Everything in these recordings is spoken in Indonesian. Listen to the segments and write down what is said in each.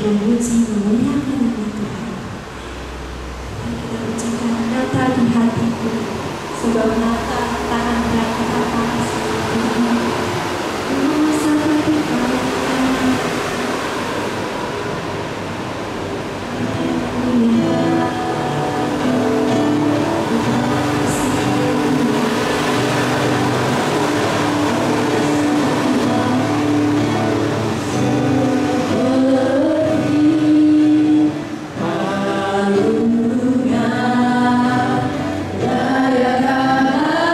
memuji, memuliakan nama Tuhan. Mari kita ucapkan Nata di hatiku, sebab Nata tangan berangkat apa seperti Hallelujah, Jaya Rama.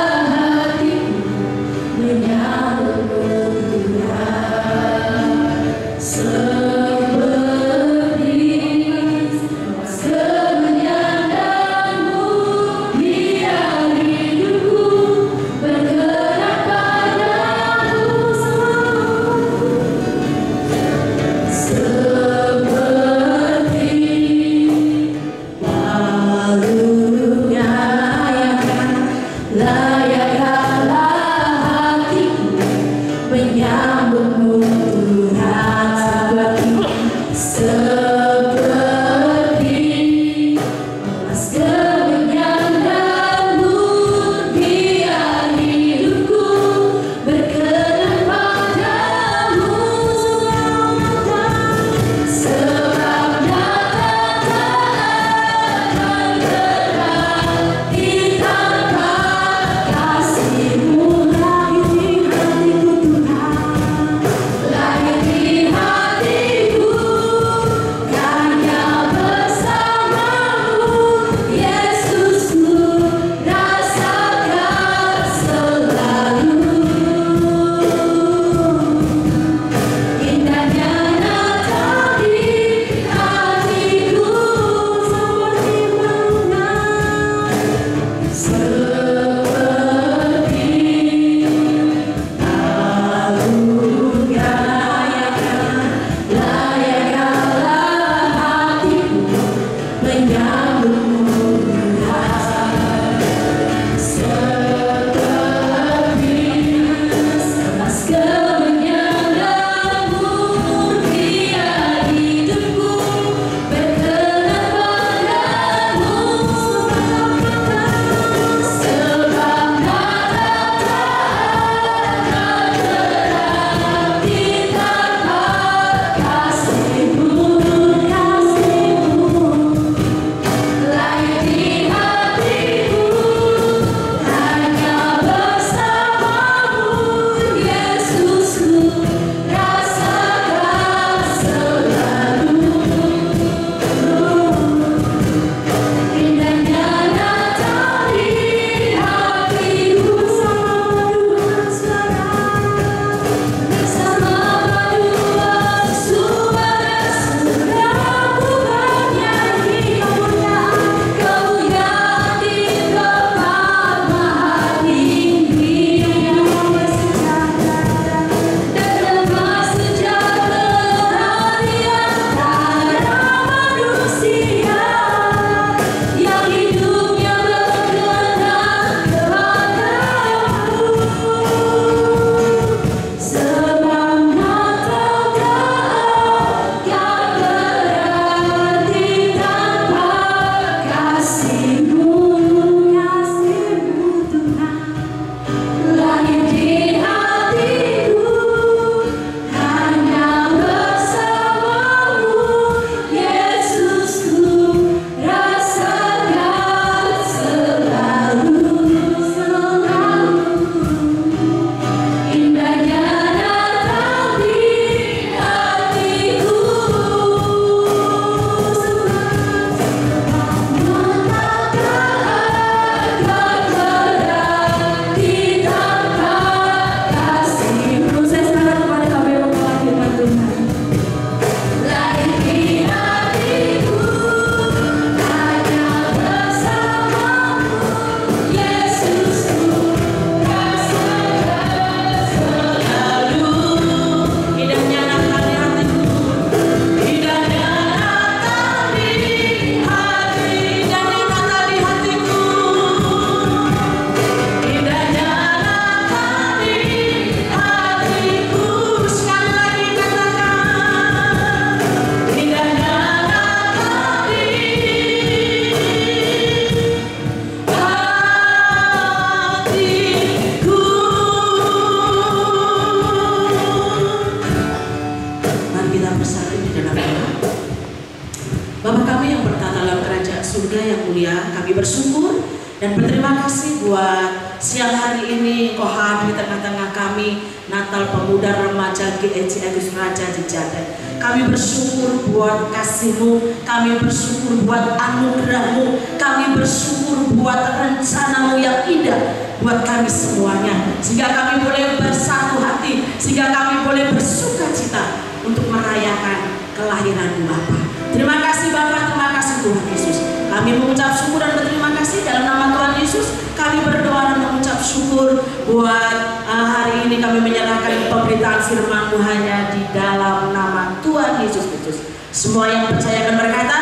Bapa kami yang bertata dalam kerajaan surga yang mulia, kami bersyukur dan berterima kasih buat siang hari ini Engkau hadir di tengah-tengah kami, Natal Pemuda Remaja GEC Agus Raja di Jaten. Kami bersyukur buat kasih-Mu, kami bersyukur buat anugerah-Mu, kami bersyukur buat rencana-Mu yang indah buat kami semuanya, sehingga kami boleh bersatu hati, sehingga kami boleh bersuka cita untuk merayakan kelahiran Bapa. Terima kasih Bapa, terima kasih Tuhan Yesus. Kami mengucap syukur dan berterima kasih dalam nama Tuhan Yesus. Kami berdoa dan mengucap syukur buat hari ini kami menyerahkan pemberitaan firman-Mu hanya di dalam nama Tuhan Yesus Kristus. Semua yang percaya akan berkata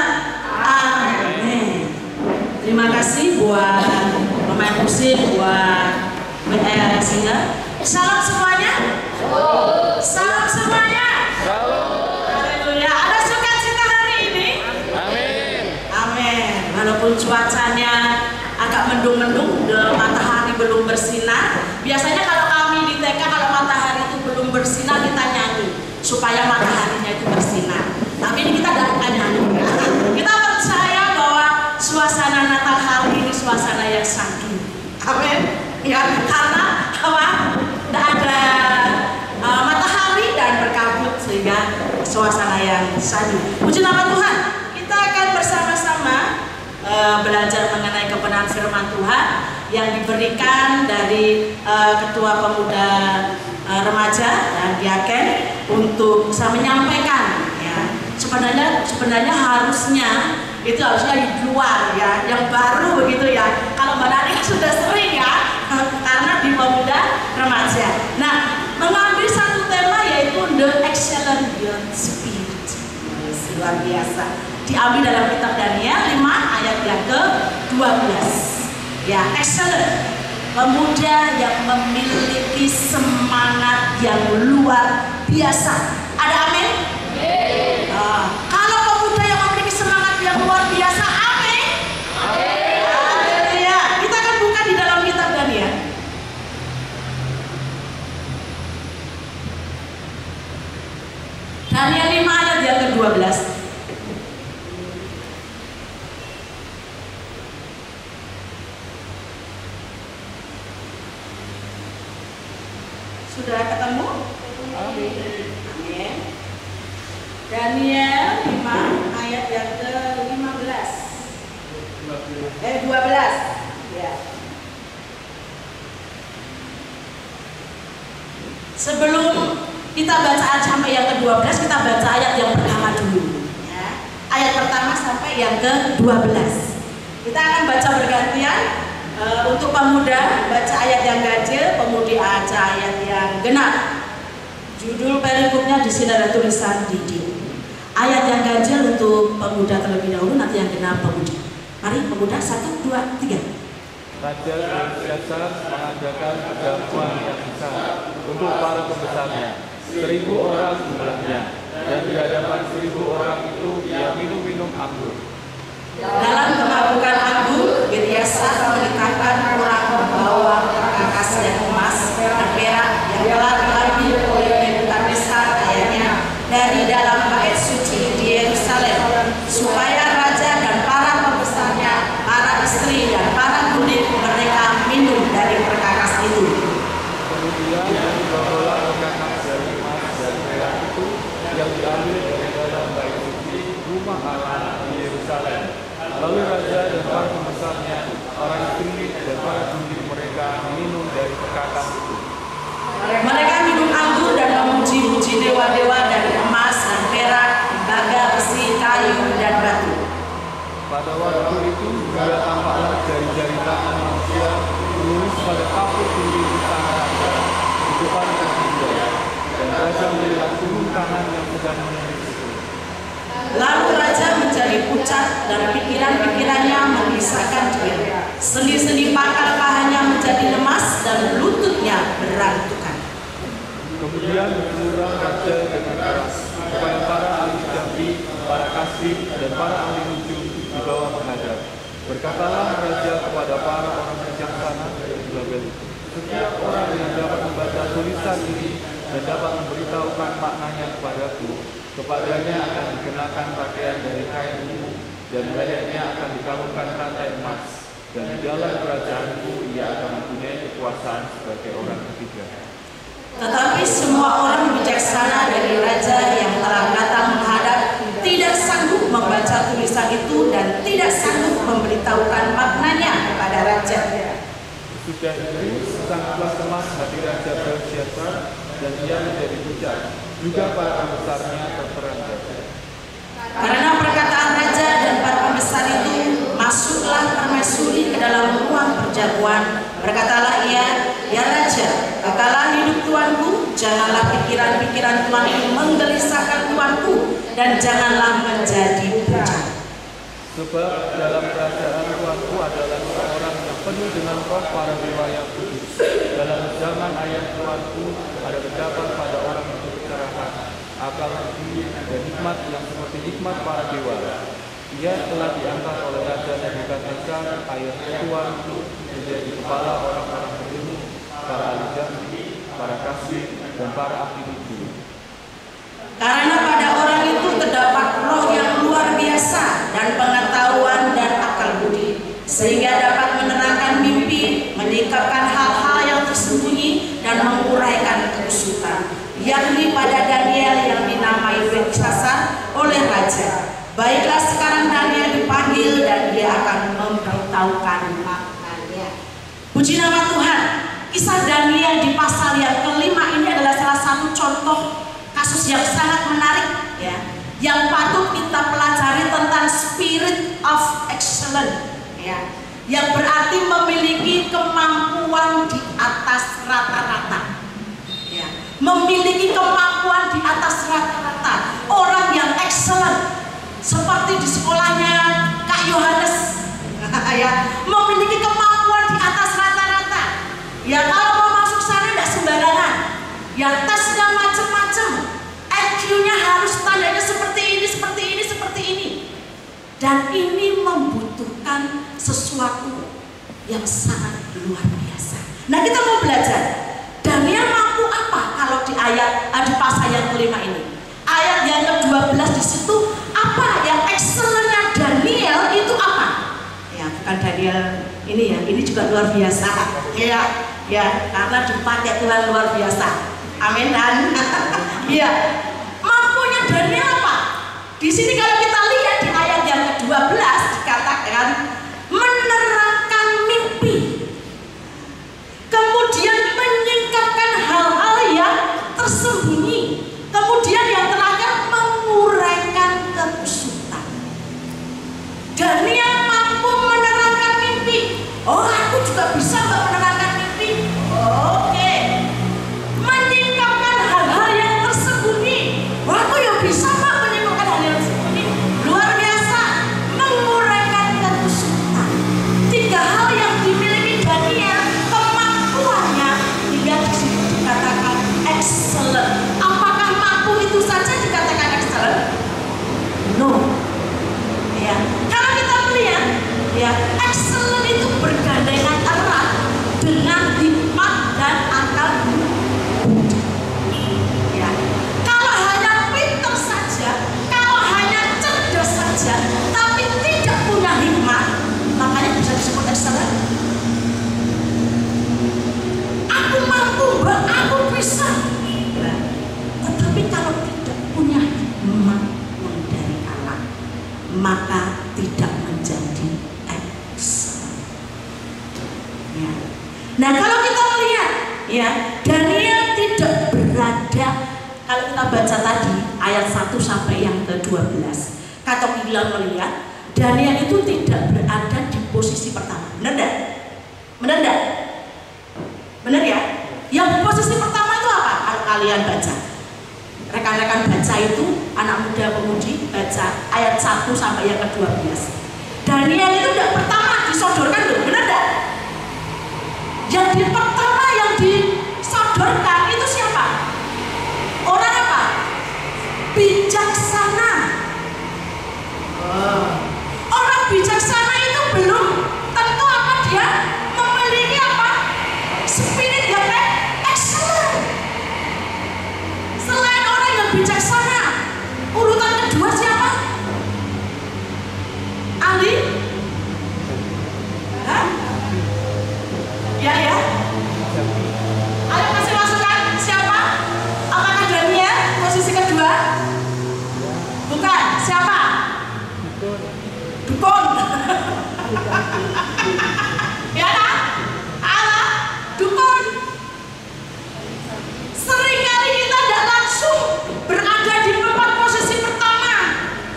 amin. Terima kasih buat pemain musik, buat singer. Salam semuanya. Salam semuanya. Haleluya. Ada sukacita hari ini? Amin. Amin. Walaupun cuacanya agak mendung-mendung, matahari belum bersinar. Biasanya kalau kami di TK, kalau matahari itu belum bersinar, kita nyanyi supaya mataharinya itu bersinar. Tapi ini kita gak nyanyi. Kita percaya bahwa suasana Natal hari ini suasana yang syahdu. Amin. Ya, karena apa? Tidak ada matahari dan berkabut, sehingga suasana yang syahdu. Puji nama Tuhan. Kita akan bersama-sama belajar mengenai kebenaran firman Tuhan yang diberikan dari Ketua Pemuda Remaja dan Diaken untuk bisa menyampaikan. Ya, sebenarnya harusnya di luar ya, yang baru begitu ya. Kalau Mbak Nani sudah sering ya, karena di Pemuda Remaja. Nah, mengambil satu tema yaitu The Excellent Youth Spirit. Luar biasa. Diambil dalam kitab Daniel 5 ayat yang ke-12. Ya, excellent. Pemuda yang memiliki semangat yang luar biasa. Ada amin? Kalau pemuda yang memiliki semangat yang luar biasa, amin? Ya, kita akan buka di dalam kitab Daniel. Daniel 5 ayat yang ke-12. Sudah ketemu? Amin. Amin. Daniel 5 ayat yang ke-15. 12. Ya. Sebelum kita baca ayat sampai yang ke-12, kita baca ayat yang pertama dulu. Ya. Ayat pertama sampai yang ke-12. Kita akan baca bergantian. Untuk pemuda baca ayat yang ganjil, pemudi baca ayat yang genap. Judul perikopnya di sini ada tulisan Didi. Ayat yang ganjil untuk pemuda terlebih dahulu, nanti yang genap pemuda. Mari pemuda, 1, 2, 3. Raja Belshazzar mengadakan perjamuan yang besar untuk para pembesarnya, 1000 orang jumlahnya, dan di hadapan 1000 orang itu dia minum anggur. Dalam kemabukan anggur, Biryasyar menitahkan orang membawa perkakas dan emas dan perak yang telah diambil oleh Nebukadnezar ayahnya dari dalam bait suci di Yerusalem, supaya raja dan para pembesarnya, para istri dan para kulit mereka minum dari perkakas itu. Kemudian dibawalah perkakas dari emas dan perak itu yang diambil dari dalam bait suci rumah Allah di Yerusalem. Lalu raja dan para pembesarnya, para istri dan para kulit mereka minum dari perkakas itu. Mereka minum anggur dan memuji-muji dewa-dewa dari emas dan perak, tembaga, besi, kayu, dan batu. Pada waktu itu juga tampaklah jari-jari tangan manusia menulis pada kapur tinggi di tangan raja di depan raja, dan raja melihat turun tangan yang sedang menulis itu. Lalu raja menjadi pucat dan pikiran-pikirannya mengisahkan dia. Sendi-sendi pangkal pahanya menjadi lemas dan lututnya berantukan. Kemudian bergurau raja dengan keras kepada para ahli jambi, para kasih, dan para ahli nujum di bawah menghadap. Berkatalah raja kepada para orang bijaksana di Babel itu, setiap orang yang dapat membaca tulisan ini dan dapat memberitahukan maknanya kepadaku, kepadanya akan dikenakan pakaian dari kain dan lehernya akan dikalungkan rantai emas, dan di dalam kerajaanku ia akan mempunyai kekuasaan sebagai orang ketiga. Tetapi semua orang bijaksana dari raja yang telah datang menghadap tidak sanggup membaca tulisan itu dan tidak sanggup memberitahukan maknanya kepada raja. Sudah itu sangatlah cemas hati Raja Belshazzar, dan ia menjadi pucat. Juga para pembesarnya terperanjat. Karena perkataan raja dan para pembesar itu, masuklah permaisuri ke dalam ruang perjamuan. Berkatalah ia, ya raja, kekalah hidup tuanku, janganlah pikiran-pikiran tuanku menggelisahkan tuanku, dan janganlah menjadi pucat. Sebab dalam kerajaan tuanku adalah seorang yang penuh dengan roh para dewa yang kudus. Dalam zaman ayah tuanku ada terdapat pada orang itu kecerahan, akal budi, dan hikmat yang seperti hikmat para dewa. Ia telah diangkat oleh Raja Nebukadnezar ayah tuanku menjadi kepala orang-orang berilmu, para ahli janji, para kasih, dan para ahli tujuh. Karena pada orang itu terdapat roh yang luar biasa dan pengetahuan dan akal budi, sehingga dapat menerangkan mimpi, menyingkapkan hal-hal yang tersembunyi, dan menguraikan kekusutan, yakni pada Daniel yang dinamai Belshazzar oleh raja. Baiklah, sekarang Daniel dipanggil dan dia akan memberitahukan maknanya. Puji nama Tuhan. Kisah Daniel di pasal yang kelima ini adalah salah satu contoh kasus yang sangat menarik, ya, yang patut kita pelajari tentang spirit of excellence, ya, yang berarti memiliki kemampuan di atas rata-rata, ya, memiliki kemampuan di atas rata-rata. Orang yang excellent seperti di sekolahnya Kak Yohanes, ya, memiliki kemampuan di atas rata-rata. Ya, kalau mau masuk sana tidak sembarangan. Ya, tesnya macam-macam, IQ-nya harus standarnya seperti ini, seperti ini, seperti ini. Dan ini membutuhkan sesuatu yang sangat luar biasa. Nah, kita mau belajar Daniel mampu apa kalau di di pasal yang kelima ini. Ayat yang ke-12 di situ, apa yang excellent-nya Daniel itu apa? Ya, bukan Daniel ini ya, ini juga luar biasa. Ya, karena dipakai Tuhan luar biasa. Amin dan iya. Mampunya Daniel apa? Di sini kalau kita lihat di ayat yang ke-12 dikatakan menerangkan mimpi. Kemudian menyingkapkan hal-hal yang tersembunyi. Kemudian yang terakhir menguraikan kekusutan. Daniel mampu menerangkan mimpi. Oh, aku juga bisa menerangkan mimpi. Oke. Menyingkapkan hal-hal yang tersembunyi. Wah, aku ya bisa Pak menyingkapkan hal yang tersembunyi. Luar biasa. Menguraikan kekusutan. 3 hal yang dimiliki Daniel, kemampuannya hingga disitu dikatakan excellent. Apakah mampu itu saja dikatakan excellent? No. Ya, kalau kita melihat, ya, excellent itu bergandengan erat dengan hikmat dan akal budi. Ya, kalau hanya pintar saja, kalau hanya cerdas saja, tapi tidak punya hikmat, makanya bisa disebut excellent. Aku mampu, Mbak, aku bisa. Nah, tetapi kalau tidak punya hikmat yang dari Allah, maka tidak menjadi excellent. Ya. Nah, kalau kita melihat, ya, Daniel tidak berada, kalau kita baca tadi ayat 1 sampai yang ke-12, Kak bilang melihat Daniel itu tidak berada di posisi pertama. Benar enggak? Benar enggak? Benar ya? Yang posisi pertama itu apa? Kalau kalian baca, rekan-rekan baca itu, anak muda pemudi baca ayat 1 sampai yang ke-12. Daniel itu tidak pertama disodorkan loh, benar enggak? Yang pertama yang disodorkan itu siapa? Orang apa? Bijaksana. Orang bijaksana itu belum tentu apa dia memiliki apa? Spirit yang excellent. Selain orang yang bijaksana, urutan kedua siapa? Dukun. Ya kan? Allah, dukun. Seringkali kita tidak langsung berada di tempat posisi pertama.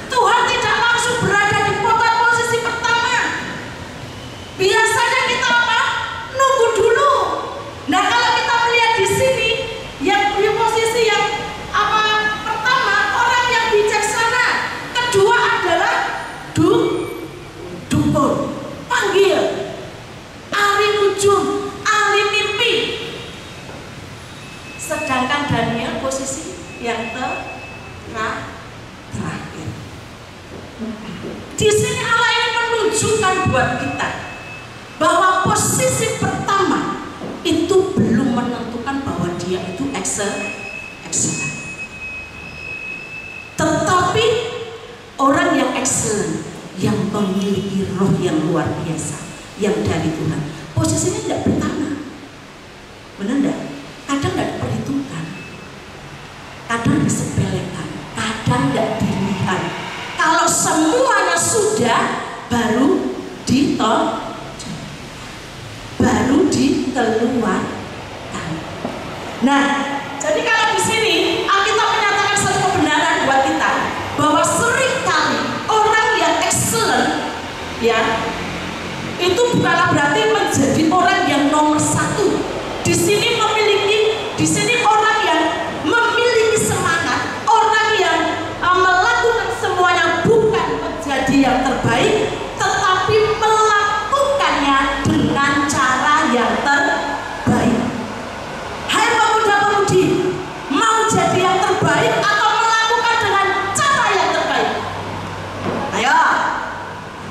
Tuhan tidak langsung berada di posisi pertama. Biasanya kita apa? Nunggu dulu. Nah, kalau kita melihat di sini yang di posisi yang apa pertama, orang yang bijaksana. Kedua adalah dukun, panggil, ahli nujum, ahli mimpi. Sedangkan Daniel posisi yang terakhir. Di sini Allah ingin menunjukkan buat kita bahwa posisi pertama itu belum menentukan bahwa dia itu excellent. Tetapi orang yang excellent, yang memiliki roh yang luar biasa, yang dari Tuhan, posisinya tidak pertama. Benar enggak? Kadang tidak diperhitungkan, kadang disepelekan, kadang tidak dilihat. Kalau semuanya sudah, baru dikeluarkan. Nah, jadi kalau di sini Alkitab menyatakan satu kebenaran buat kita bahwa seringkali orang yang excellent, ya, itu bukanlah berarti menjadi orang yang nomor satu. Di sini orang yang memiliki semangat, orang yang melakukan semuanya bukan menjadi yang terbaik, tetapi melakukannya dengan cara yang terbaik. Hai pemuda-pemudi, mau jadi yang terbaik atau melakukan dengan cara yang terbaik? Ayo,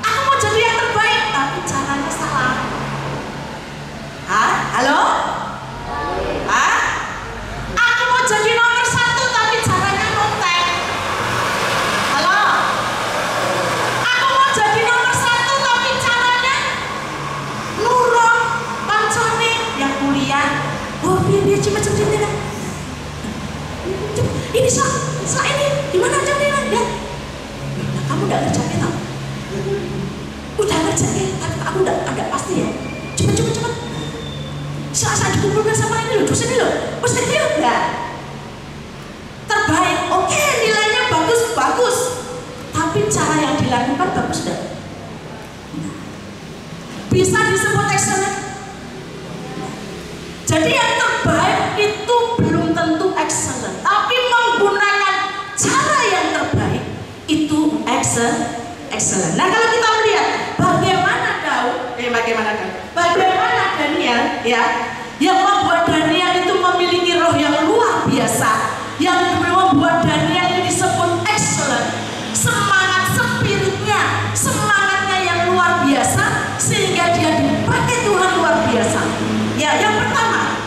aku mau jadi yang terbaik, tapi caranya salah. Halo? Aku mau jadi nomor satu, tapi caranya nontek. Halo? Aku mau jadi nomor satu, tapi caranya nurut, pancone, yang kuliah. Oh, biar cepet-cepet ini. Ini saat ini gimana aja nih ya? Nah, kamu udah ngerjain tau? Udah ngerjain, tapi aku udah ada pasti ya. Cepet. Saat dikumpulkan sama ini loh, dosen ini loh, pasti dia enggak terbaik. Oke, nilainya bagus, tapi cara yang dilakukan bagus enggak? Nah, bisa disebut excellent. Jadi yang terbaik itu belum tentu excellent, tapi menggunakan cara yang terbaik itu excellent. Nah, kalau kita melihat bagaimana Daniel, ya, yang membuat Daniel itu memiliki roh yang luar biasa, yang membuat Daniel ini disebut excellent, semangatnya yang luar biasa, sehingga dia dipakai Tuhan luar biasa. Ya, yang pertama,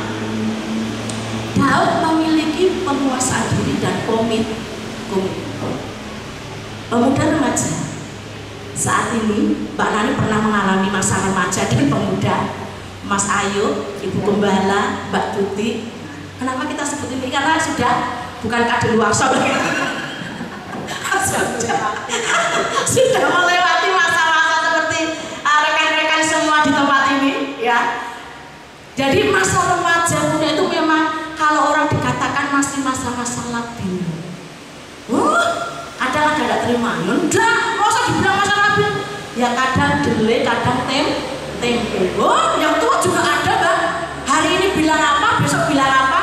Daud memiliki penguasaan diri dan komit. Pemuda remaja. Saat ini Mbak Nani pernah mengalami masa remaja dan pemuda. Mas Ayu, Ibu Gembala, Mbak Tuti. Kenapa kita sebut ini? Karena sudah bukan kadaluarsa sudah melewati masa-masa seperti rekan-rekan semua di tempat ini, ya. Jadi masa remaja muda itu memang kalau orang dikatakan masih masa-masa labil. Kadang agak terima. Enggak, nggak usah dibilang masa labil. Ya kadang delay, kadang tempe. Oh, yang tua juga ada, Mbak. Hari ini bilang apa, besok bilang apa.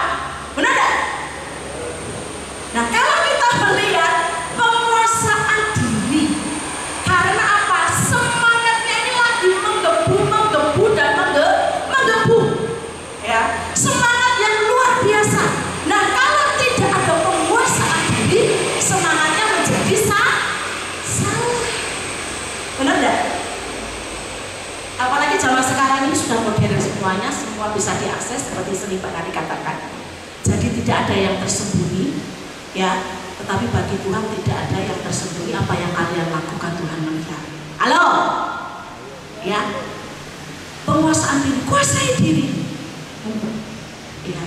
Benar enggak? Nah, kalau kita melihat penguasaan diri, karena apa? Semangatnya ini lagi menggebu dan menggebu. Ya, semangat yang luar biasa. Nah, kalau tidak ada penguasaan diri, semangatnya menjadi salah. Benar enggak? Apalagi zaman sekarang ini sudah modern semuanya, semua bisa diakses seperti seni Pak tadi katakan. Jadi tidak ada yang tersembunyi, ya. Tetapi bagi Tuhan tidak ada yang tersembunyi. Apa yang kalian lakukan Tuhan melihat. Halo, ya. Penguasaan diri, kuasai diri. Ya.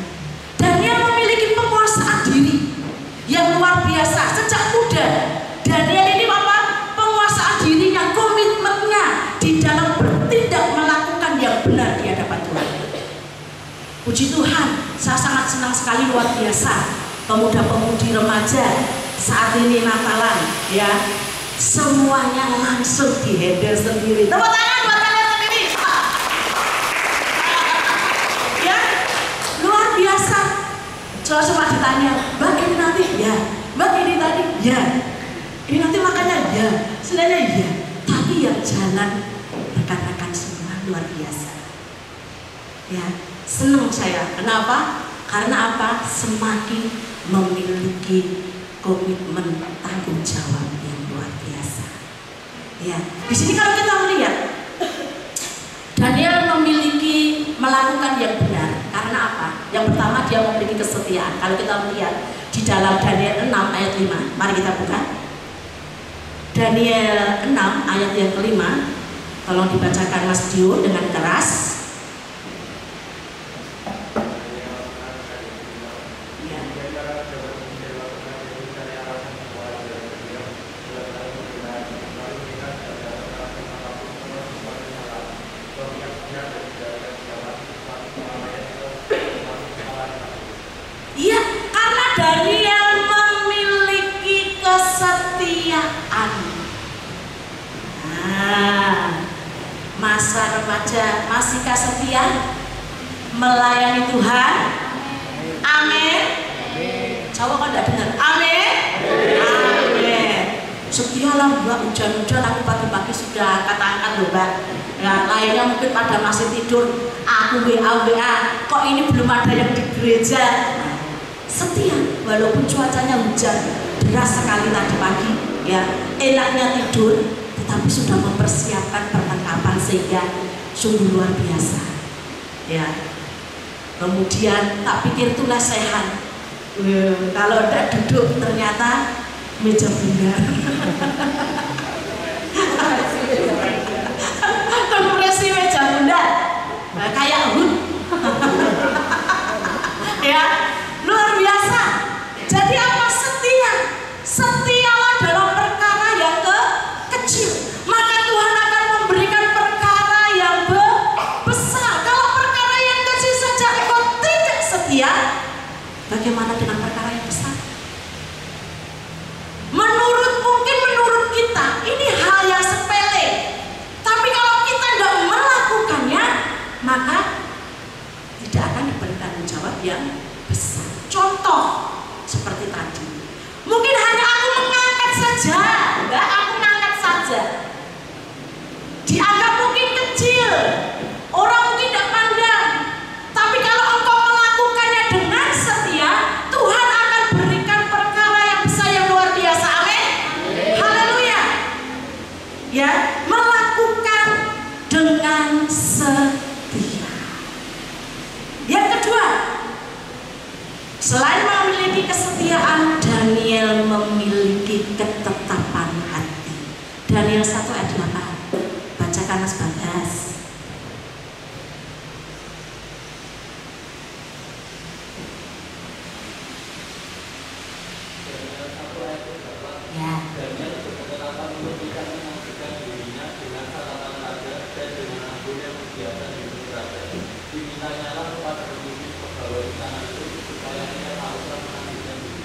Daniel memiliki penguasaan diri yang luar biasa sejak muda. Daniel ini apa? Penguasaan Tuhan, saya sangat senang sekali, luar biasa. Pemuda-pemudi remaja saat ini Natalan, ya, semuanya langsung dihandle sendiri. Tepuk tangan buat kalian sendiri. Ya, luar biasa. Coba ditanya, Mbak ini nanti, ya. Mbak ini tadi, ya. Ini nanti makannya, ya. Sebenarnya ya. Tapi yang jalan rekan-rekan semua luar biasa. Ya, senang saya. Kenapa? Karena apa? Semakin memiliki komitmen tanggung jawab yang luar biasa. Ya, di sini kalau kita melihat Daniel melakukan yang benar. Karena apa? Yang pertama, dia memiliki kesetiaan. Kalau kita melihat di dalam Daniel 6 ayat 5, mari kita buka. Daniel 6 ayat yang kelima, tolong dibacakan Mas Dio dengan keras. Iya, karena Daniel memiliki kesetiaan. Masa remaja masihkah setia melayani Tuhan? Amin. Jawab kan tidak dengar. Amin. Amin. Setialah Mbak, hujan-hujan aku pagi-pagi sudah angkat-angkat loh Mbak. Ya, lainnya mungkin pada masih tidur. Aku WA. Kok ini belum ada yang di gereja? Setia, walaupun cuacanya hujan deras sekali tadi pagi, ya enaknya tidur, tetapi sudah mempersiapkan perlengkapan sehingga sungguh luar biasa. Ya, kemudian tak pikir itulah sehat. Kalau udah duduk ternyata meja bundar. Kompresi meja bundar, kayak HUT. Ya. Luar biasa. Jadi apa? Setia. Setialah dalam perkara yang kecil, maka Tuhan akan memberikan perkara yang besar. Kalau perkara yang kecil saja engkau tidak setia, bagaimana dengan perkara yang besar? Mungkin menurut kita ini hal yang sepele, tapi kalau kita tidak melakukannya, maka tidak akan diberikan jawab yang besar. Contoh seperti tadi, mungkin hanya aku mengangkat saja, enggak, aku mengangkat saja, dianggap mungkin kecil, orang mungkin tidak pandang, tapi kalau engkau melakukannya dengan setia, Tuhan akan berikan perkara yang besar yang luar biasa. Amin. Haleluya. Ya, melakukan dengan setia. Yang kedua, selain memiliki kesetiaan, Daniel memiliki ketetapan hati. Daniel 1 ayat 8. Bacakan Mas Bagas. Ya. Daniel berketetapan memberikan mengajukan dirinya dengan catatan raja dan dengan ampun yang biasa dibuat raja. Dimintanyalah kepada pemimpin pegawai istana itu supaya ia haruslah menanggungkan diri.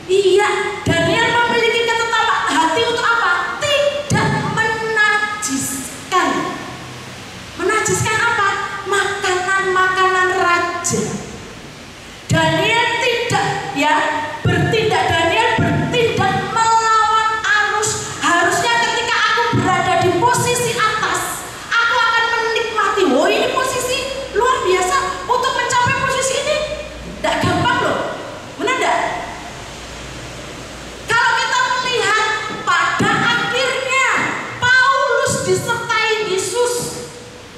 Iya, Daniel memiliki ketetapan hati untuk apa? Tidak menajiskan. Menajiskan apa? Makanan-makanan raja. Daniel tidak, ya, Daniel bertindak melawan arus. Harusnya ketika aku berada di posisi atas, aku akan menikmati. Oh, ini posisi luar biasa. Untuk mencapai posisi ini tidak gampang loh. Benar tidak? Kalau kita melihat pada akhirnya Paulus disertai Yesus,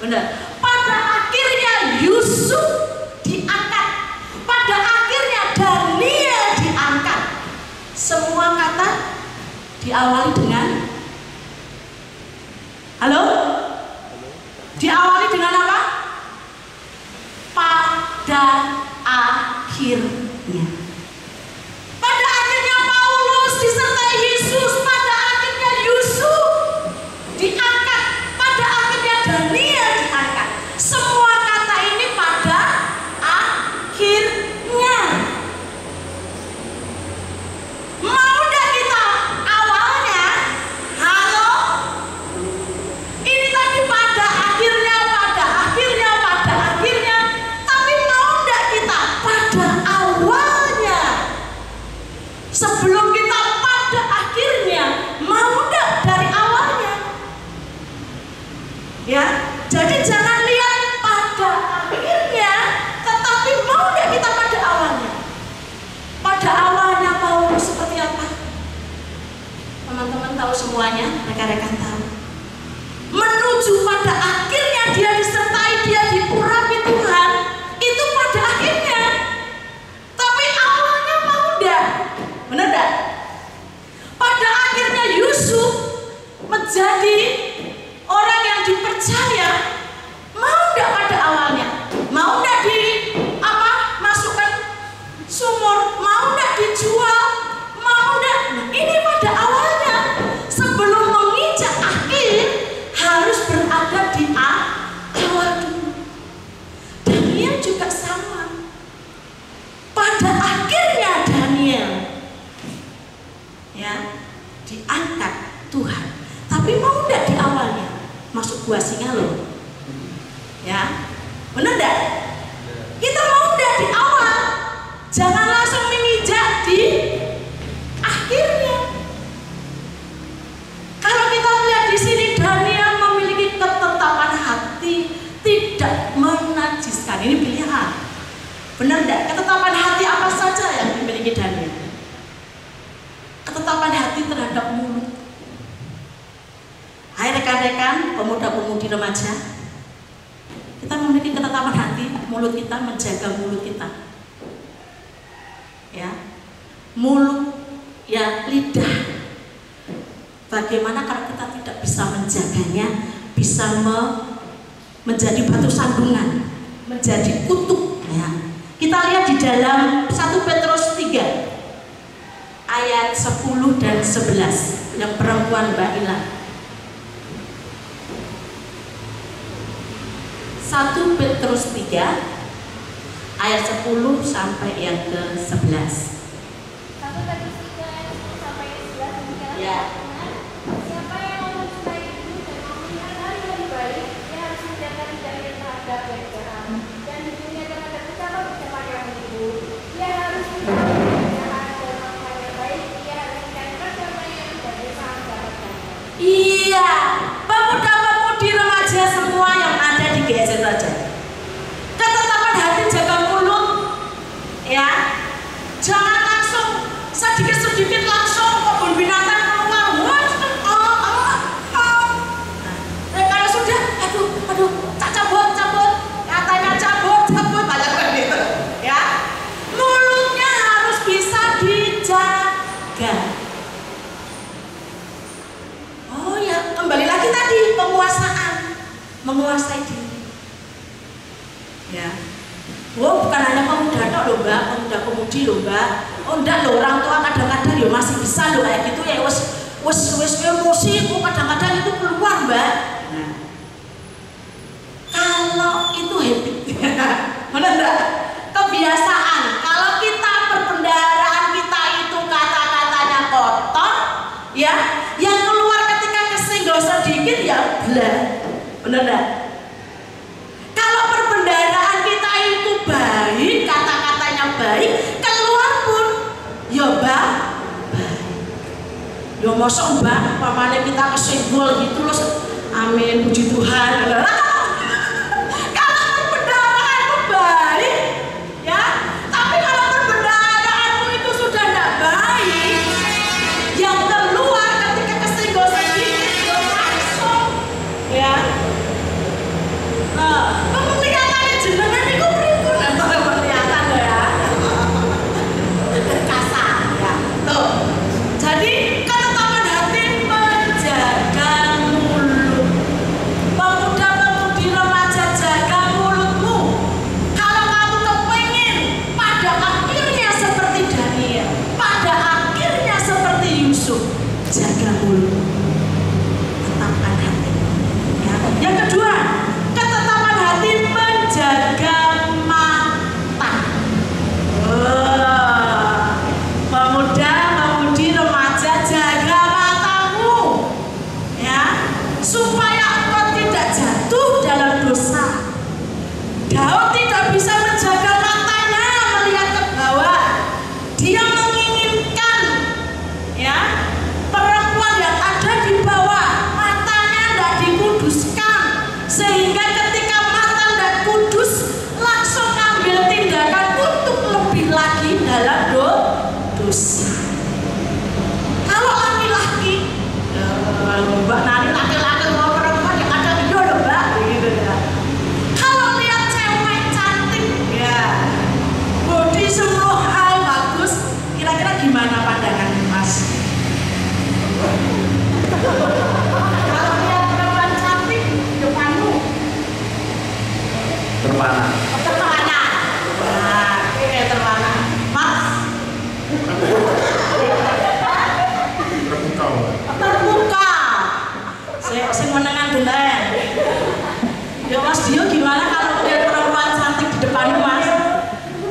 benar. Pada akhirnya Yusuf diangkat. Pada akhirnya Daniel diangkat. Semua kata diawali dengan halo? Diawali dengan apa? Pada akhirnya. Pada akhirnya Paulus disertai Yesus. Pada akhirnya Yusuf diangkat. Pada akhirnya Daniel diangkat. Semua kata ini pada akhirnya. Mereka tahu menuju pada akhirnya dia disertai, dia diurapi Tuhan itu pada akhirnya. Tapi awalnya mau enggak? Benar enggak? Pada akhirnya Yusuf menjadi orang yang dipercaya. Mau enggak pada awalnya? Mau enggak masukkan sumur? Mau enggak dijual? Mau enggak? Nah, ini pada awalnya. Sebelum menginjak akhir harus berada di awal dulu. Daniel juga sama. Pada akhirnya Daniel ya diangkat Tuhan. Tapi mau enggak di awalnya? Masuk gua singa loh. Ya. Benar enggak? Kita mau enggak di awal? Jangan langsung menginjak di akhirnya. Kalau kita lihat di sini Daniel memiliki ketetapan hati, tidak menajiskan. Ini pilihan. Benar enggak? Ketetapan hati apa saja yang dimiliki Daniel? Ketetapan hati terhadap mulut. Hai rekan-rekan, pemuda-pemudi remaja, kita memiliki ketetapan hati, mulut kita, menjaga mulut kita. Ya, mulut, ya lidah. Bagaimana kalau kita tidak bisa menjaganya, bisa menjadi batu sandungan, menjadi kutuk. Ya. Kita lihat di dalam 1 Petrus 3 ayat 10 dan 11 yang perempuan Mbak Ila. 1 Petrus 3 ayat 10 sampai yang ke-11. 1 Petrus 3 ayat 10 sampai 11 demikian. Ya. Siapa yang mau mencintai hidup dan mau melihat hari yang baik, dia harus menjaga lidahnya terhadap yang jahat dan hidungnya terhadap ucapan-ucapan yang buruk. Dia harus menjauhi yang jahat dan melakukan yang baik. Dia harus mencari perdamaian dan bersahabat-sahabat. Iya, pemuda-pemudi remaja semua yang ada di GSM Raja. Ketetapan hati jaga mulut, ya. Jangan langsung sedikit-sedikit langsung kebun binatang keluar. Kalau sudah, aduh, cabut, katanya cabut, banyak gitu, ya. Mulutnya harus bisa dijaga. Oh ya, kembali lagi tadi penguasaan, menguasai diri. Ya. Oh, bukan hanya pemuda tok loh Mbak, pemuda-pemudi loh Mbak. Oh enggak loh, orang tua kadang-kadang ya masih bisa loh kayak gitu ya, wes emosi kok kadang-kadang itu keluar Mbak. Nah, kalau itu habit, mana enggak? Kebiasaan. Kalau kita perbendaharaan kita itu kata-katanya kotor, ya, yang keluar ketika kesenggol sedikit ya belah, bener enggak? Kalau perbendaharaan kita itu baik, kata-katanya baik, keluar pun ya baik. Ya mosok Mbak, pamane kita kesenggol gitu loh, amin, puji Tuhan. Kalau perbendaharaanmu baik, ya, tapi kalau perbendaharaanmu itu sudah tidak baik, yang keluar ketika kesenggol sedikit ya langsung, ya. Penglihatannya jenengan itu berikut, kelihatan loh ya, kasar ya. Tuh, jadi ketetapan hati menjaga mulut. Pemuda-pemudi remaja, jaga mulutmu. Kalau kamu kepengen pada akhirnya seperti Daniel, pada akhirnya seperti Yusuf, jaga mulut. Tetapkan hati. Ya. Yang kedua, ketetapan hati menjaga mata. Pemuda-pemudi remaja, jaga matamu, ya, supaya engkau tidak jatuh dalam dosa. Daud tidak bisa menjaga matanya melihat ke bawah. Dia menginginkan, ya, perempuan yang ada di bawah, matanya tidak dikuduskan, sehingga ketika mata tidak kudus langsung ambil tindakan untuk lebih lagi dalam dosa. Kalau laki-laki, Mbak Nani sing menengan genteng. Ya Mas Dio gimana kalau lihat perempuan cantik di depanmu Mas?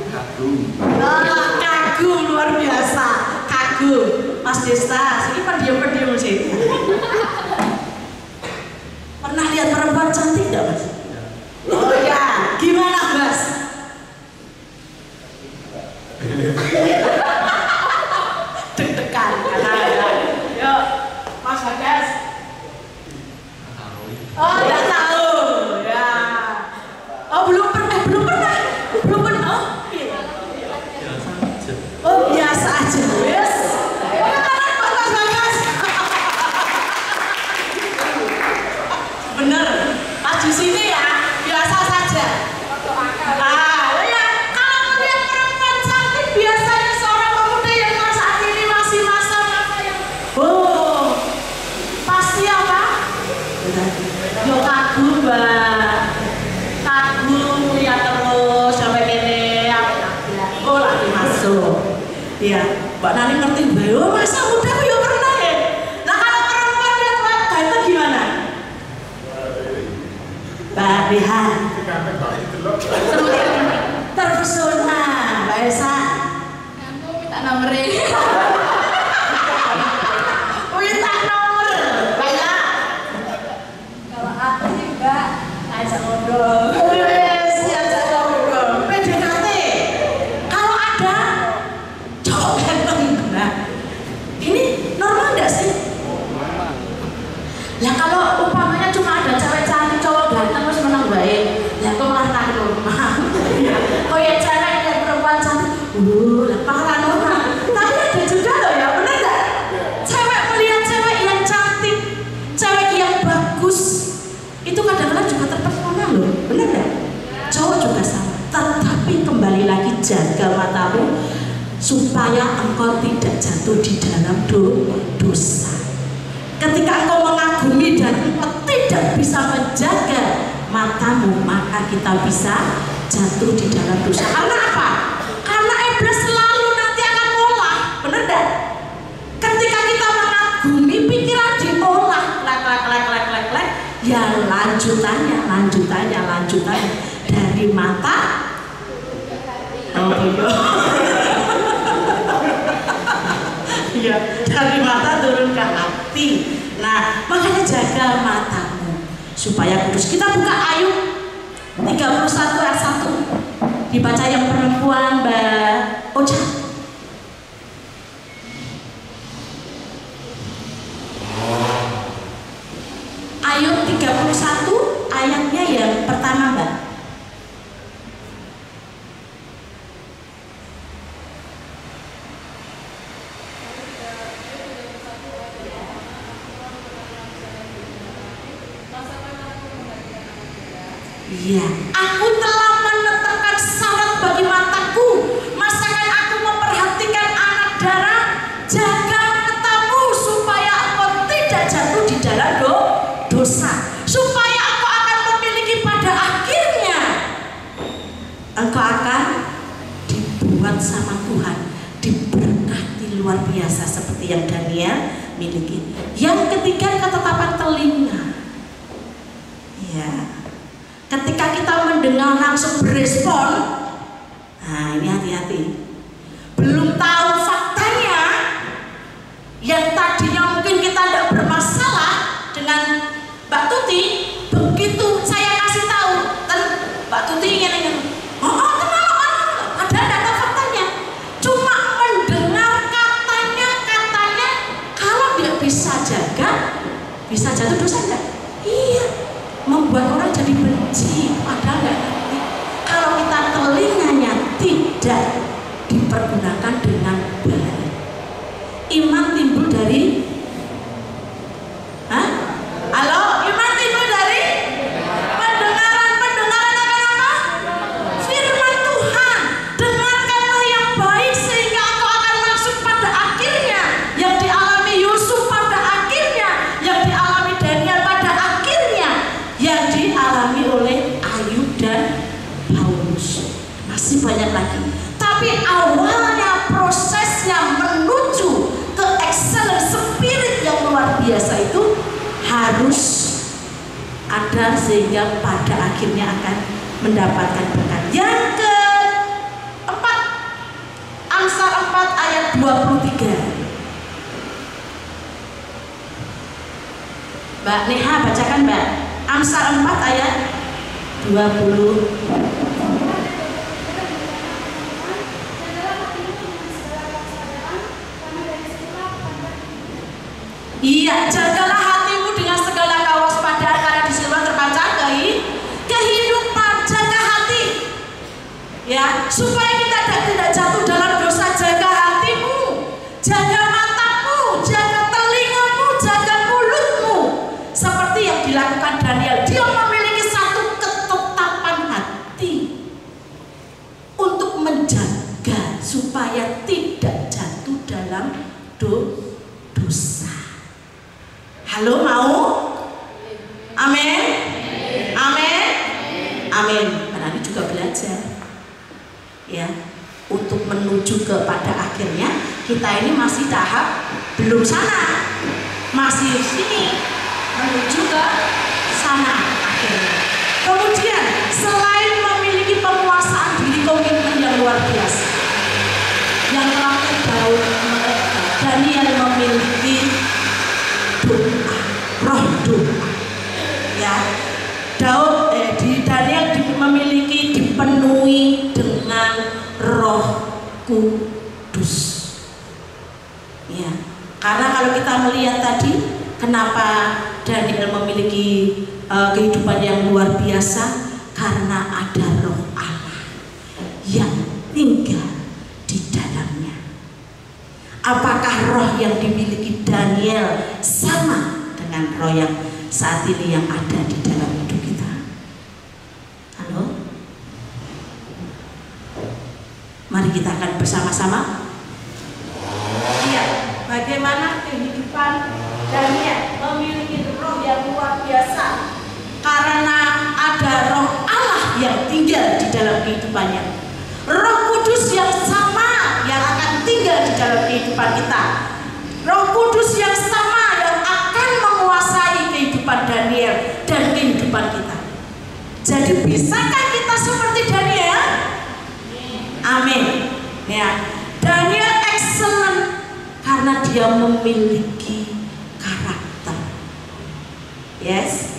Kagum. Oh, kagum luar biasa, kagum. Mas Desta, ini pendiam-pendiam sih. Pernah lihat perempuan cantik enggak Mas? Oh ya, gimana Mas? Deg-degan, yuk Mas Bagas. Oh enggak tahu, ya. Oh belum pernah. Oh, iya. Oh biasa aja, yes. Mas Bagas. Bener, pas di sini ya biasa saja. Ya, kalau melihat perempuan cantik biasanya seorang pemuda yang saat ini masih masa-masa yang pasti apa? Yo kagum Mbak, kagum lihat terus sampai gini lagi masuk. Iya, Mbak Nani ngerti Mbak, masa muda aku yo pernah ya. Nah kalau perempuan lihat wanita itu gimana? Mbak Rihan terpesona, Mbak Esa. Aku minta nomornya. Minta nomor, banyak. Kalau aku sih Mbak, Ajak ngobrol. Wes, ajak ngobrol. PDKT. Kalau ada cowok ganteng, nah, ini normal nggak sih? Lah kalau umpamanya cuma ada cewek cantik cowok ganteng terus menang baik, ya kok malah tak normal. Oh ya cewek dan perempuan cantik, lah paranormal. Tapi ada juga loh ya, benar nggak? Cewek melihat cewek yang cantik, cewek yang bagus, itu kadang-kadang juga terpesona loh, benar nggak? Cowok juga sama. Tetapi kembali lagi jaga matamu supaya engkau tidak jatuh di dalam dosa. Ketika engkau mengagumi dan engkau tidak bisa menjaga matamu, maka kita bisa jatuh di dalam dosa. Karena apa? Karena iblis selalu nanti akan ngolah, benar enggak? Ketika kita mengagumi, pikiran diolah, lek, ya lanjutannya dari mata. Oh iya, dari mata turun ke hati. Nah, makanya jaga matamu supaya kudus. Kita buka Ayub 31 ayat 1. Dibaca yang perempuan Mbak Ocha. Ayub 31 ayatnya yang pertama Mbak. Iya, aku telah menetapkan syarat bagi mataku, masakan aku memperhatikan anak darah. Jaga matamu supaya engkau tidak jatuh di dalam dosa, supaya engkau akan memiliki pada akhirnya engkau akan dibuat sama Tuhan, diberkati luar biasa seperti yang Daniel miliki. Yang ketiga, ketetapan telinga. Ya. Ketika kita mendengar langsung berespon, nah ini hati-hati. Belum tahu faktanya, yang tadinya mungkin kita tidak bermasalah dengan Mbak Tuti, begitu saya kasih tahu, Mbak Tuti ingin ada data faktanya. Cuma mendengar katanya, kalau dia bisa jaga, bisa jatuh dosa enggak? Iya. Membuat orang jadi benci, padahal nggak ngerti. Kalau kita telinganya tidak dipergunakan dengan baik, iman timbul dari halo, iman timbul dari pendengaran akan apa? Firman Tuhan. Dengarkanlah yang baik sehingga engkau akan masuk pada akhirnya. Yang dialami Yusuf pada akhirnya, yang dialami Daniel pada akhirnya, yang dialami oleh Ayub dan Paulus. Masih banyak lagi. Tapi awalnya ada sehingga pada akhirnya akan mendapatkan berkat. Yang keempat, Amsal 4 ayat 23. Mbak Neha bacakan Mbak. Amsal 4 ayat 20. Iya, jagalah hatimu dengan segala kewaspadaan karena di situ terpancar kehidupan. Jaga hati, ya, supaya kita tidak jatuh dalam dosa. Jaga hatimu, jaga matamu, jaga telingamu, jaga mulutmu, seperti yang dilakukan Daniel. Dia memiliki satu ketetapan hati untuk menjaga supaya tidak jatuh dalam dosa. Halo, mau? Amin. Amin. Amin. Berarti juga belajar, ya, untuk menuju kepada akhirnya. Kita ini masih tahap belum sana, masih sini menuju ke sana akhirnya. Kemudian selain memiliki penguasaan diri, komitmen yang luar biasa, yang terakhir Daniel memiliki doa, roh doa, ya. Daniel memiliki, dipenuhi dengan Roh Kudus, ya. Karena kalau kita melihat tadi, kenapa Daniel memiliki kehidupan yang luar biasa? Karena ada Roh Allah yang tinggal di dalamnya. Apakah roh yang dimiliki Daniel sama dengan roh yang saat ini yang ada di dalam hidup kita? Halo? Mari kita akan bersama-sama. Iya, bagaimana kehidupan Daniel memiliki roh yang luar biasa karena ada Roh Allah yang tinggal di dalam kehidupannya. Roh Kudus yang sama yang akan tinggal di dalam kehidupan kita. Roh Kudus yang sama yang akan menguasai kehidupan Daniel dan kehidupan kita. Jadi bisakah kita seperti Daniel? Amin. Ya, Daniel excellent karena dia memiliki karakter. Yes.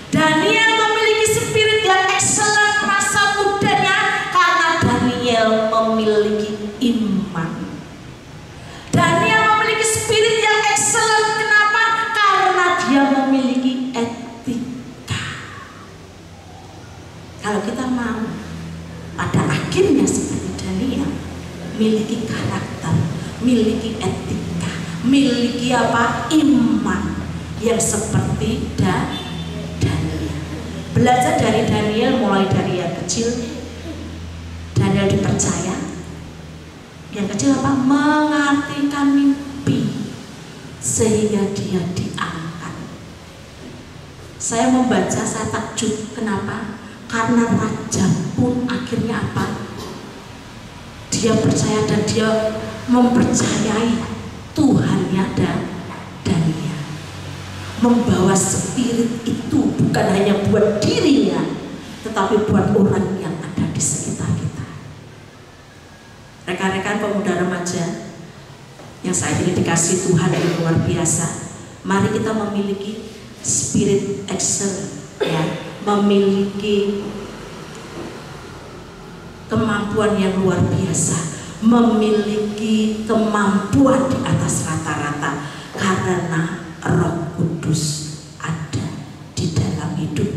Daniel memiliki spirit yang excellent masa mudanya karena Daniel memiliki iman. Daniel memiliki spirit yang excellent. Kenapa? Karena dia memiliki etika. Kalau kita mau pada akhirnya seperti Daniel, memiliki karakter, memiliki etika, memiliki apa? Iman yang seperti Daniel. Belajar dari Daniel, mulai dari yang kecil. Daniel dipercaya. Yang kecil apa? Mengartikan mimpi sehingga dia diangkat. Saya membaca, saya takjub. Kenapa? Karena raja pun akhirnya apa? Dia percaya dan dia mempercayai Tuhannya dan Daniel. Membawa spirit itu bukan hanya buat dirinya, tetapi buat orang yang ada di sekitar kita. Rekan-rekan pemuda remaja yang saat ini dikasih Tuhan yang luar biasa, mari kita memiliki spirit excellent, ya, memiliki kemampuan yang luar biasa, memiliki kemampuan di atas rata-rata karena Roh Kudus ada di dalam hidup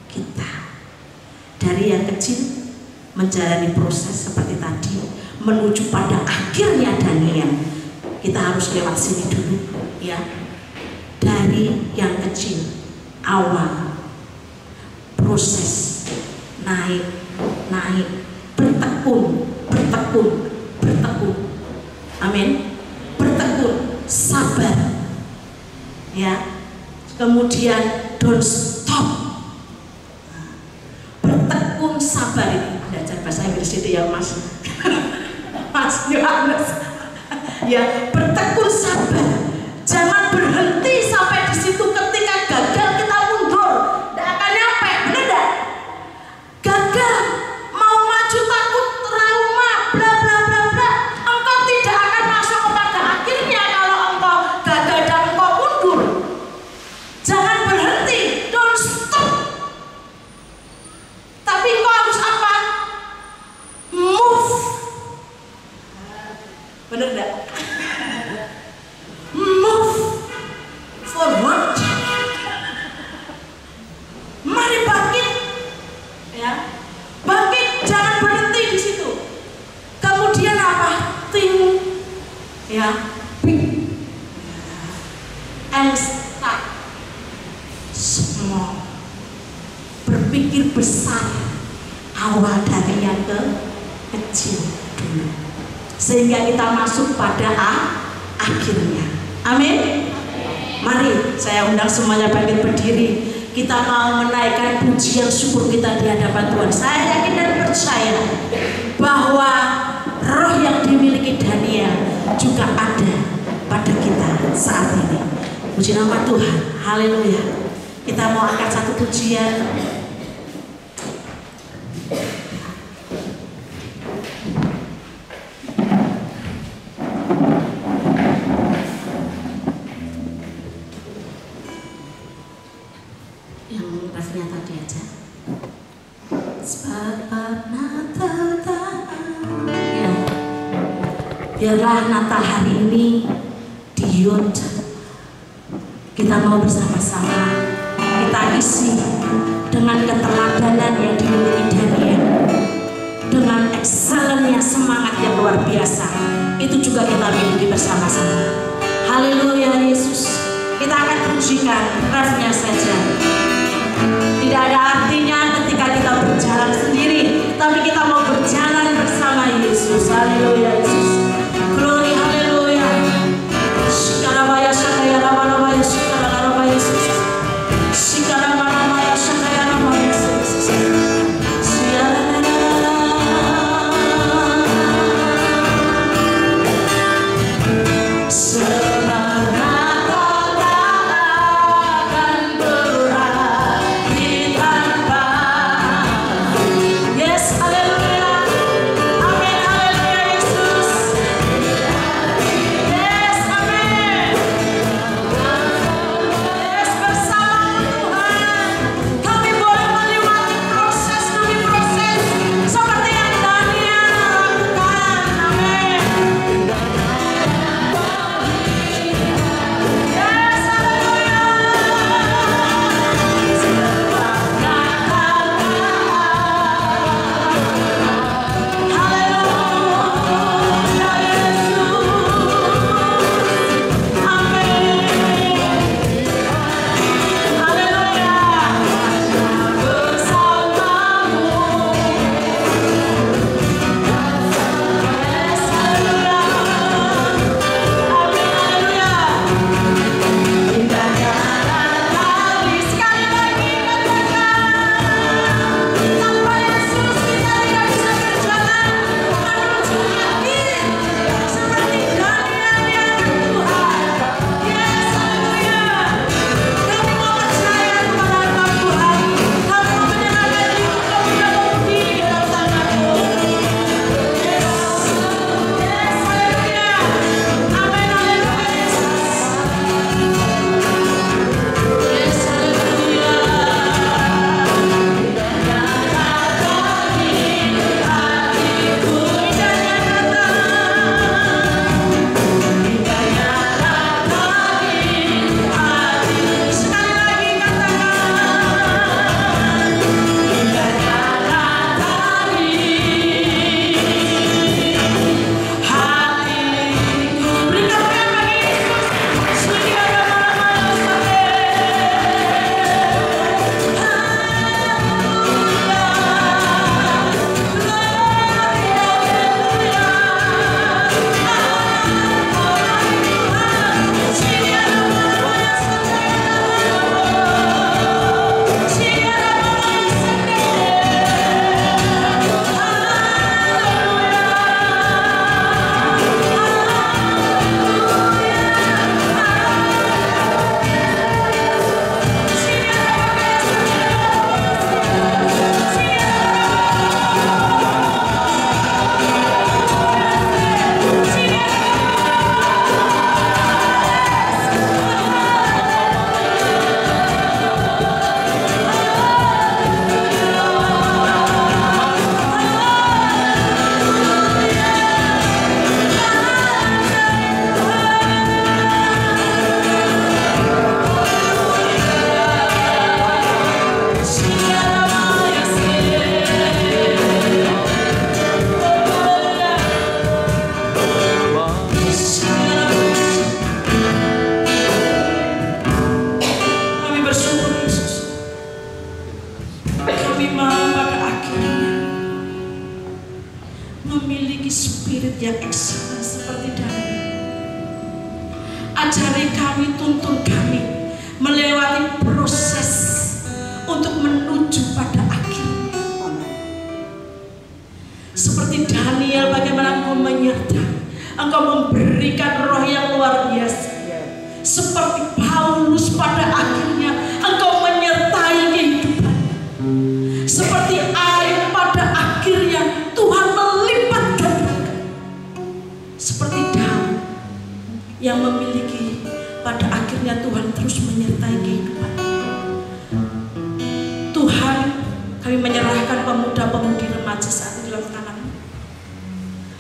kita. Dari yang kecil menjalani proses seperti tadi menuju pada akhirnya Daniel. Kita harus lewat sini dulu, ya. Dari yang kecil, awal proses naik, bertekun. Amin. Bertekun, sabar. Ya, kemudian don't stop. Bertekun, sabar. Ini belajar bahasa Inggris itu ya Mas Mas Yohanes. Ya, bertekun, sabar. Jangan berhenti sampai di situ. Ketika gagal kita mundur, small, berpikir besar, awal dari yang kecil dulu, sehingga kita masuk pada akhirnya. Amin. Mari saya undang semuanya bangkit berdiri. Kita mau menaikkan pujian syukur kita di hadapan Tuhan. Saya yakin dan percaya bahwa roh yang dimiliki Daniel juga ada pada kita saat ini. Puji nama Tuhan. Haleluya. Kita mau angkat satu pujian. Refnya tadi aja. Sebab Natal ya. Biarlah Natal hari ini di Yud kita mau bersama-sama kita isi dengan keteladanan yang dimiliki Daniel, dengan excellennya semangat yang luar biasa. Itu juga kita miliki bersama-sama. Haleluya Yesus. Kita akan pujikan refnya saja. Tidak ada artinya ketika kita berjalan sendiri, tapi kita mau berjalan bersama Yesus. Haleluya Yesus. Glory haleluya. Shikarabaya shakaya rabarabaya shikarabaya Yesus. Shikarabaya shakaya rabarabaya Yesus. Semangat akan Spirit yang excellent seperti Daniel. Ajari kami, tuntun kami melewati proses untuk menuju pada akhirnya. Seperti Daniel, bagaimana Engkau menyertai, Engkau memberikan roh yang luar biasa. Seperti Paulus, pada akhirnya Engkau menyertai kehidupannya. Seperti air, pada akhirnya Tuhan melipatkan. Seperti Daud yang memiliki, pada akhirnya Tuhan terus menyertai kehidupannya. Tuhan, kami menyerahkan pemuda-pemudi remaja saat ini dalam tangan-Mu,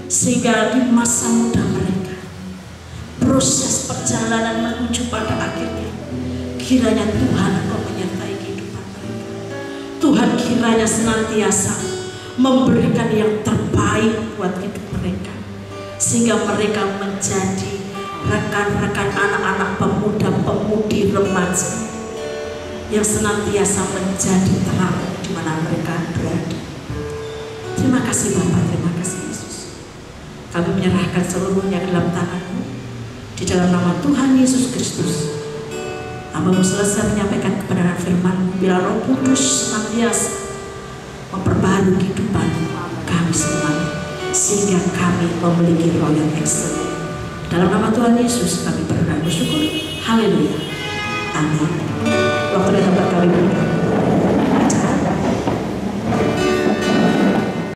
sehingga di masa muda mereka, proses perjalanan menuju pada akhirnya, kiranya Tuhan Engkau menyertai kehidupan mereka. Tuhan kiranya senantiasa memberikan yang terbaik buat hidup mereka, sehingga mereka menjadi rekan-rekan anak-anak pemuda-pemudi remaja yang senantiasa menjadi terang di mana mereka berada. Terima kasih Bapa, terima kasih Yesus. Kami menyerahkan seluruhnya ke dalam tangan-Mu. Di dalam nama Tuhan Yesus Kristus, Hamba-Mu selesai menyampaikan kebenaran firman-Mu. Bila Roh Kudus senantiasa memperbaharui kehidupan kami semuanya, sehingga kami memiliki roh yang excellent. Dalam nama Tuhan Yesus kami berdoa bersyukur. Haleluya. Amin.